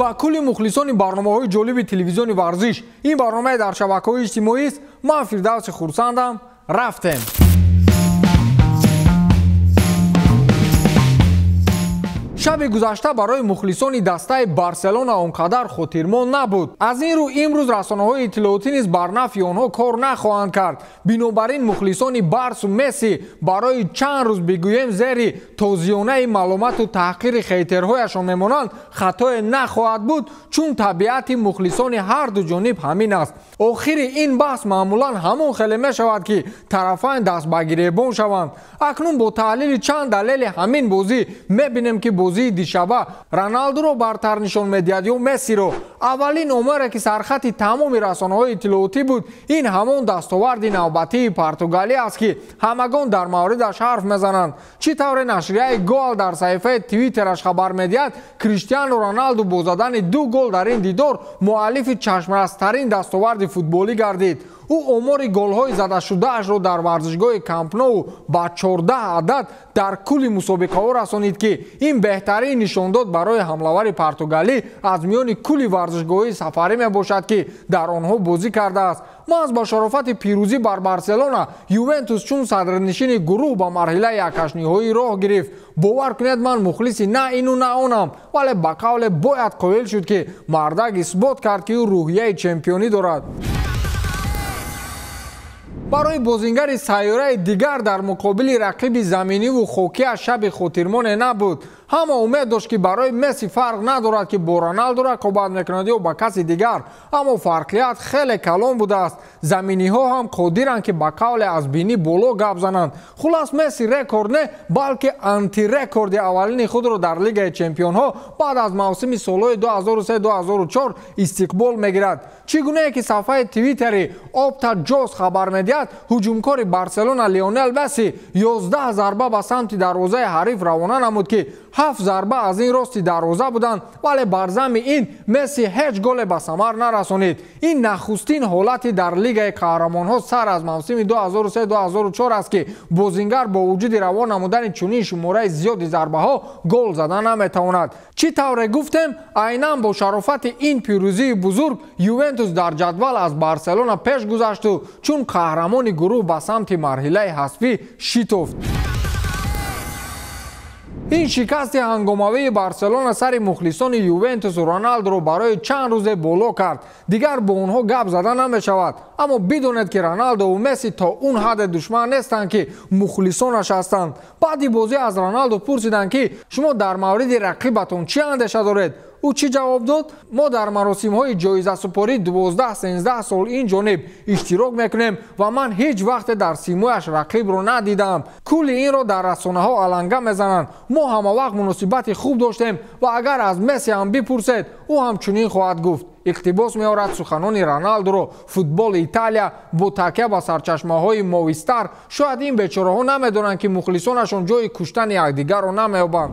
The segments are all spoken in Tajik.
ба кулли мухлисони барномаҳои ҷолиби телевизиони варзиш ин барномаи дар шабакаҳои иҷтимоист. ман Фирдавси хурсандам. рафтем. шаби гузашта барои мухлисони дастаи Барселона он қадар хотирмон набуд. Аз ин рӯ имрӯз расонаҳои иттилоотӣ низ бар нафъи онҳо кор нахоҳанд кард. Бинобар ин мухлисони Барсу Месси барои чанд рӯз бигӯем зери тозиёнаи маломату таҳқири хейтерҳояшон мемонанд хатое нахоҳад буд, чун табиати мухлисони ҳарду ҷониб ҳамин аст. охири ин баҳс маъмулан ҳамон хеле мешавад ки тарафайн даст ба гиребон шаванд. акнун бо таҳлили чанд далели ҳамин бозӣ мебинем ки бозии дишаба Роналдуро бартар нишон медиҳад ё Мессиро. аввалин омаре ки сархати тамоми расонаҳои иттилоотӣ буд ин ҳамон дастоварди навбатии Португалия аст ки ҳамагон дар мавридаш ҳарф мезананд. чӣ тавре нашрияи Goal дар саҳифаи твиттераш хабар медиҳад, Криштиану Роналду бо задани 2 гол дар ин дидор муаллифи чашмрастарин дастоварди футболӣ гардид. ӯ омори голҳои задашудаашро дар варзишгоҳи Камп Ноу ба 14 адад дар кулли мусобиқаҳо расонид ки ин беҳтарин нишондод барои ҳамлавари португалӣ аз миёни кулли варзишгоҳҳои сафарӣ мебошад ки дар онҳо бозӣ кардааст. маҳз ба шарофати пирӯзӣ бар Барселона Ювентус чун садрнишини гурӯҳ ба марҳилаи яккашниҳоӣ роҳ гирифт. бовар кунед ман мухлиси на ину на онам, вале ба қавле бояд қоил шуд ки мардак исбот кард ки ӯ рӯҳияи чемпионӣ дорад. барои бозингари сайёраи дигар дар муқобили рақиби заминиву хокиаш шаби хотирмоне набуд. ҳама умед дошт ки барои Месси фарқ надорад ки бо Роналду рақобат мекунад ё ба каси дигар, аммо фарқият хеле калон будааст. заминиҳо ҳам қодиранд ки ба қавле аз бинӣ боло гап зананд. хулас Месси рекорд не, балки антирекорди аввалини худро дар Лигаи Чемпионҳо баъд аз мавсими солҳои 2003-2004 истиқбол мегирад. чӣ гунае ки сафҳаи твиттери Opta Joz хабар медиҳад, ҳуҷумкори Барселона Лионел Месси 11 зарба ба самти дарвозаи ҳариф равона намуд ки 7 зарба аз ин рости дарвоза буданд, вале бар замми ин Месси ҳеҷ голе ба самар нарасонид. ин нахустин ҳолати дар Лигаи Қаҳрамонҳо сар аз мавсими 2003-2004 аст ки бозингар бо вуҷуди равон намудани чунин шумораи зиёди зарбаҳо гол зада наметавонад. чӣ тавре гуфтем, айнан бо шарофати ин пирӯзии бузург Ювентус дар ҷадвал аз Барселона пеш гузашту чун қаҳрамони гурӯҳ ба самти марҳилаи ҳасфӣ шитофт. ин шикасти ҳангомавии Барселона сари мухлисони Ювентусу Роналдуро барои чанд рӯзе боло кард. дигар бо онҳо гап зада намешавад. аммо бидонед ки Роналду ва Месси то он ҳадде душман нестанд ки мухлисонаш ҳастанд. баъди бозӣ аз Роналду пурсиданд ки шумо дар мавриди рақибатон чӣ андеша доред? ӯ чӣ ҷавоб дод? мо дар маросимҳои ҷоизасупорӣ 12-13 сол ин ҷониб иштирок мекунем ва ман ҳеҷ вақте дар симояш рақибро надидам. кулли инро дар расонаҳо аланга мезананд. мо ҳамавақт муносибати хуб доштем ва агар аз Месси ҳам бипурсед, ӯ ҳам чунин хоҳад гуфт. иқтибос меорад суханони Роналдуро футболи Италия бо такя ба сарчашмаҳои Movistar. шояд ин бечораҳо намедонанд ки мухлисонашон ҷои куштани якдигарро намеёбанд.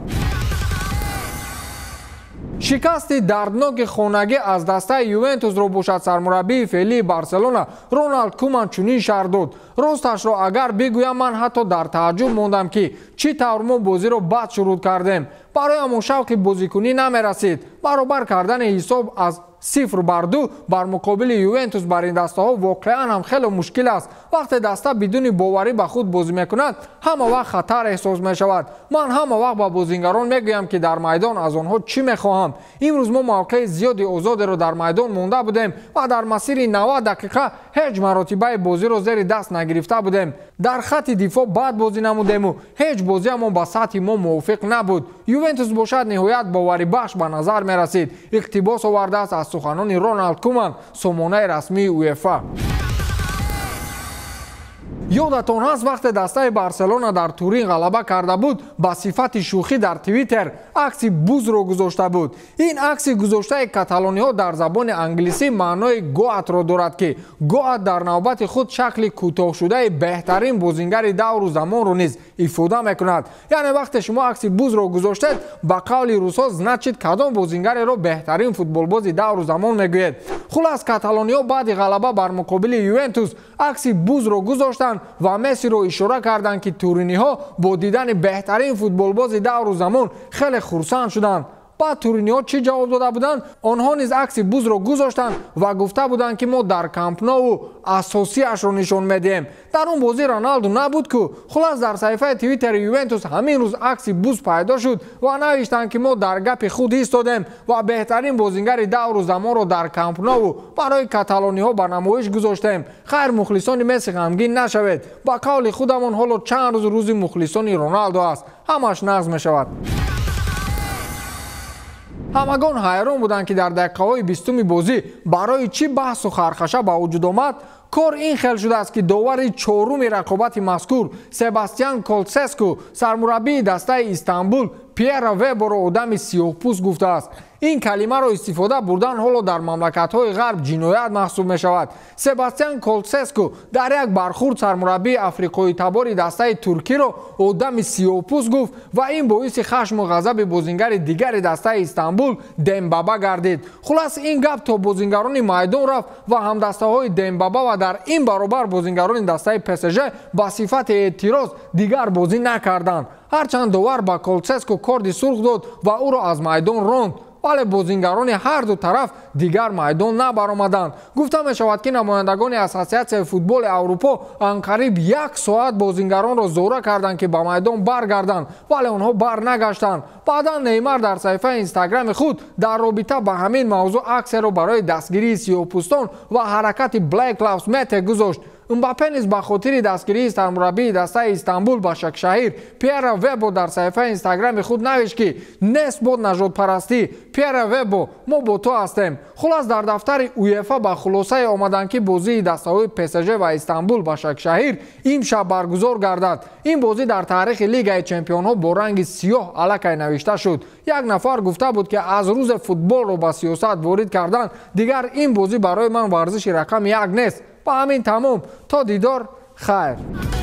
шикасти дардноки хонагӣ аз дастаи Ювентусро бошад сармураббии феълии Барселона Роналд Куман чунин шарҳ дод. росташро агар бигӯям, ман ҳатто дар тааҷҷуб мондам ки чӣ тавр мо бозиро бад шуруъ кардем. бароямон шавқи бозикунӣ намерасид. баробар кардани ҳисоб аз 0-2 бар муқобили Ювентус бар ин дастаҳо воқеан ҳам хеле мушкил аст. вақте даста бидуни боварӣ ба худ бозӣ мекунад, ҳама вақт хатар эҳсос мешавад. ман ҳама вақт ба бозингарон мегӯям ки дар майдон аз онҳо чӣ мехоҳам. имрӯз мо мавқеи зиёди озодеро дар майдон монда будем ва дар масири 90 дақиқа ҳеҷ маротибаи бозиро зери даст нагирифта будем. дар хатти дифоъ бад бозӣ намудему. ҳеҷ бозиамон ба сатҳи мо мувофиқ набуд. Ювентус бошад ниҳоят боварибахш ба назар мерасид. иқтибос овардааст аз суханони Роналд Куман, сомонаи расмии УЕФА. ёдатон ҳаст вақте дастаи Барселона дар Турин ғалаба карда буд, ба сифати шӯхӣ дар Твиттер акси бузро гузошта буд. ин акси гузоштаи каталониҳо дар забони англисӣ маънои Goatро дорад ки Goat дар навбати худ шакли кӯтоҳшудаи беҳтарин бозингари давру замонро низ ифода мекунад. яъне вақте шумо акси бузро гузоштед, ба қавли рӯсҳо значит кадом бозингареро беҳтарин футболбози давру замон мегӯед. хулас каталониҳо баъди ғалаба бар муқобили Ювентус акси бузро гузоштанд ва Мессиро ишора карданд ки туриниҳо бо дидани беҳтарин футболбози давру замон хеле хурсанд шуданд. بعد تورینی‌ها چی جواب داده بودند؟ آنها نیز عکس بوز را گذاشتند و گفته بودند که ما در کامپ نو اساسی‌اش را نشان میدیم. در اون بازی رونالدو نبود که. خلاص در صفحه توییتر یوونتوس همین روز عکس بوز پیدا شد و نوشتند که ما در گپ خود ایستادیم و بهترین بازیگر دور و زمان را در کامپ نو برای کاتالونی‌ها به نمایش گذاشتیم. خیر مخلصان مسی غمگین نشوید. با قول خودمان حالا چند روز مخلصان رونالدو است. همش نقض می شود. همگان حیران بودند که در دقیقه‌های 20 بازی برای چی بحث و خرخشه به وجود آمد. کار این خیل شده است که داور چهارم رقابت مذکور سباستیان کولسسکو سرمربی دسته استانبول پیر وبر را آدم سیاه‌پوست گفته است. این کلمه را استفاده بردن حالا در مملکت‌های غرب جنایت محسوب می شود. سباستیان کولسسکو در یک برخورد سرمربی آفریقایی تبار دسته ترکی را آدم سیاه‌پوست گفت و این باعث خشم و غضب بازیگر دیگر دسته استانبول دمبابا گردید. خلاص این گپ تا بازیگران میدان رفت و هم دسته های دمبابا و در این برابر بازیگران دسته پسژ با صفت اعتراض دیگر بازی نکردند. هرچند داور با کولسسکو کارت سرخ داد و او را از میدان راند، ولی بازیگران هر دو طرف دیگر میدان نبرآمدند. گفته می شود که نمایندگان اساسیاسیون فوتبال اروپا انقریب 1 ساعت بازیگران را زوره کردند که به میدان برگردند، ولی آنها برنگشتند. بعدا نیمار در صفحه اینستاگرام خود در رابطه با همین موضوع عکس را برای دستگیری سیاه‌پوستان و حرکت بلک لایوز ماتر گذاشت. امباپه نیز به خاطر دستگیری سرمربی دسته استانبول با شهیر پیر وبر در صفحه اینستاگرام خود نوشت که نیست بود نژاد پرستی، پیر وبر ما با تو هستیم. خلاص در دفتر اویفا با خلاصه آمدند که بازی دسته‌های پسژ و استانبول با شهیر امشب برگزار گردد. این بازی در تاریخ لیگ چمپیون‌ها با رنگ سیاه الکی نوشته شد. یک نفر گفته بود که از روز فوتبال رو با سیاست وارد کردن دیگر این بازی برای من ورزش رقم 1 نیست. با همین تمام، تا دیدار، خیر.